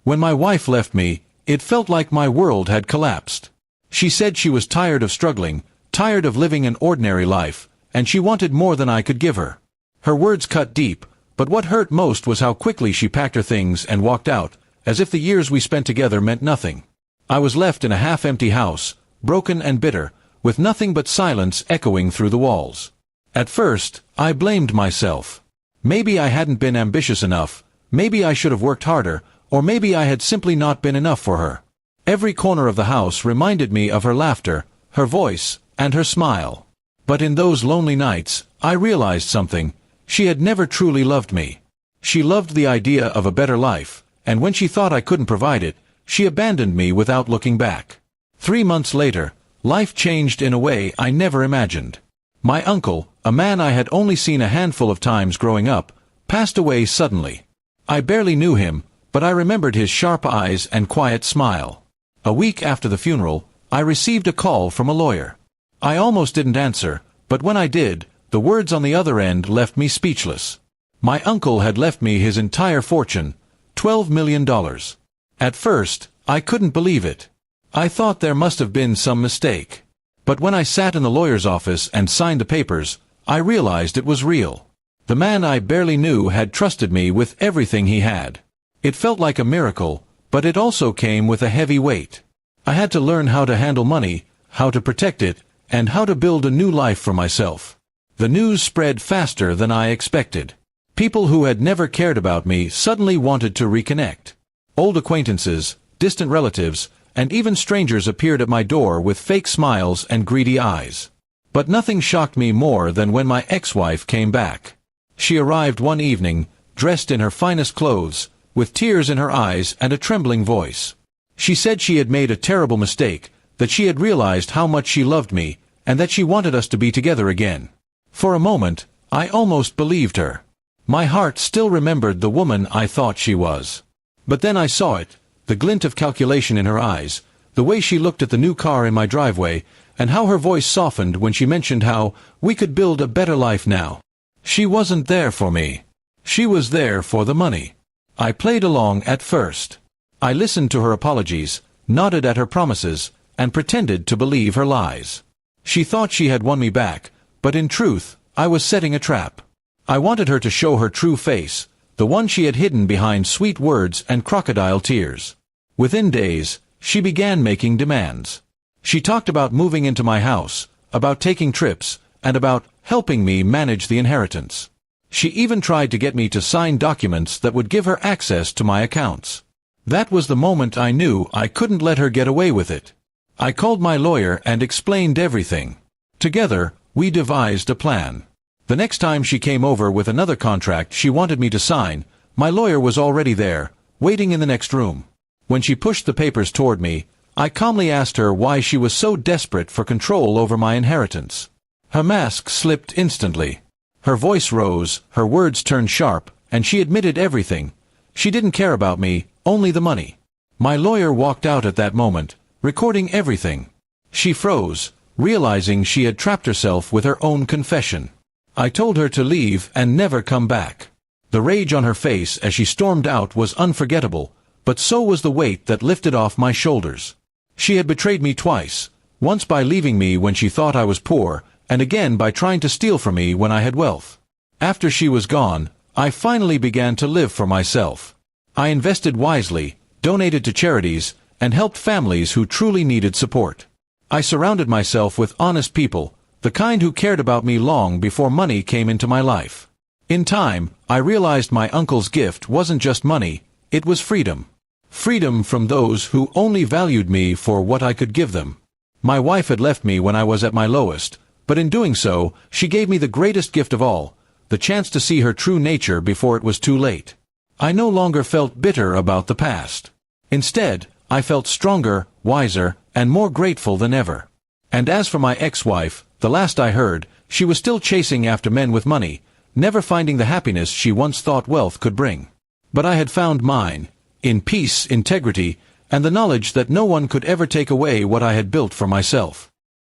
When my wife left me, it felt like my world had collapsed. She said she was tired of struggling, tired of living an ordinary life, and she wanted more than I could give her. Her words cut deep, but what hurt most was how quickly she packed her things and walked out, as if the years we spent together meant nothing. I was left in a half-empty house, broken and bitter, with nothing but silence echoing through the walls. At first, I blamed myself. Maybe I hadn't been ambitious enough, maybe I should have worked harder, or maybe I had simply not been enough for her. Every corner of the house reminded me of her laughter, her voice, and her smile. But in those lonely nights, I realized something. She had never truly loved me. She loved the idea of a better life, and when she thought I couldn't provide it, she abandoned me without looking back. 3 months later, life changed in a way I never imagined. My uncle, a man I had only seen a handful of times growing up, passed away suddenly. I barely knew him, but I remembered his sharp eyes and quiet smile. A week after the funeral, I received a call from a lawyer. I almost didn't answer, but when I did, the words on the other end left me speechless. My uncle had left me his entire fortune, $12 million. At first, I couldn't believe it. I thought there must have been some mistake. But when I sat in the lawyer's office and signed the papers, I realized it was real. The man I barely knew had trusted me with everything he had. It felt like a miracle, but it also came with a heavy weight. I had to learn how to handle money, how to protect it, and how to build a new life for myself. The news spread faster than I expected. People who had never cared about me suddenly wanted to reconnect. Old acquaintances, distant relatives, and even strangers appeared at my door with fake smiles and greedy eyes. But nothing shocked me more than when my ex-wife came back. She arrived one evening, dressed in her finest clothes, with tears in her eyes and a trembling voice. She said she had made a terrible mistake, that she had realized how much she loved me, and that she wanted us to be together again. For a moment, I almost believed her. My heart still remembered the woman I thought she was. But then I saw it, the glint of calculation in her eyes, the way she looked at the new car in my driveway, and how her voice softened when she mentioned how we could build a better life now. She wasn't there for me. She was there for the money. I played along at first. I listened to her apologies, nodded at her promises, and pretended to believe her lies. She thought she had won me back, but in truth, I was setting a trap. I wanted her to show her true face, the one she had hidden behind sweet words and crocodile tears. Within days, she began making demands. She talked about moving into my house, about taking trips, and about helping me manage the inheritance. She even tried to get me to sign documents that would give her access to my accounts. That was the moment I knew I couldn't let her get away with it. I called my lawyer and explained everything. Together, we devised a plan. The next time she came over with another contract she wanted me to sign, my lawyer was already there, waiting in the next room. When she pushed the papers toward me, I calmly asked her why she was so desperate for control over my inheritance. Her mask slipped instantly. Her voice rose, her words turned sharp, and she admitted everything. She didn't care about me, only the money. My lawyer walked out at that moment, recording everything. She froze, realizing she had trapped herself with her own confession. I told her to leave and never come back. The rage on her face as she stormed out was unforgettable, but so was the weight that lifted off my shoulders. She had betrayed me twice, once by leaving me when she thought I was poor, and again by trying to steal from me when I had wealth. After she was gone, I finally began to live for myself. I invested wisely, donated to charities, and helped families who truly needed support. I surrounded myself with honest people, the kind who cared about me long before money came into my life. In time, I realized my uncle's gift wasn't just money, it was freedom. Freedom from those who only valued me for what I could give them. My wife had left me when I was at my lowest, but in doing so, she gave me the greatest gift of all, the chance to see her true nature before it was too late. I no longer felt bitter about the past. Instead, I felt stronger, wiser, and more grateful than ever. And as for my ex-wife, the last I heard, she was still chasing after men with money, never finding the happiness she once thought wealth could bring. But I had found mine, in peace, integrity, and the knowledge that no one could ever take away what I had built for myself.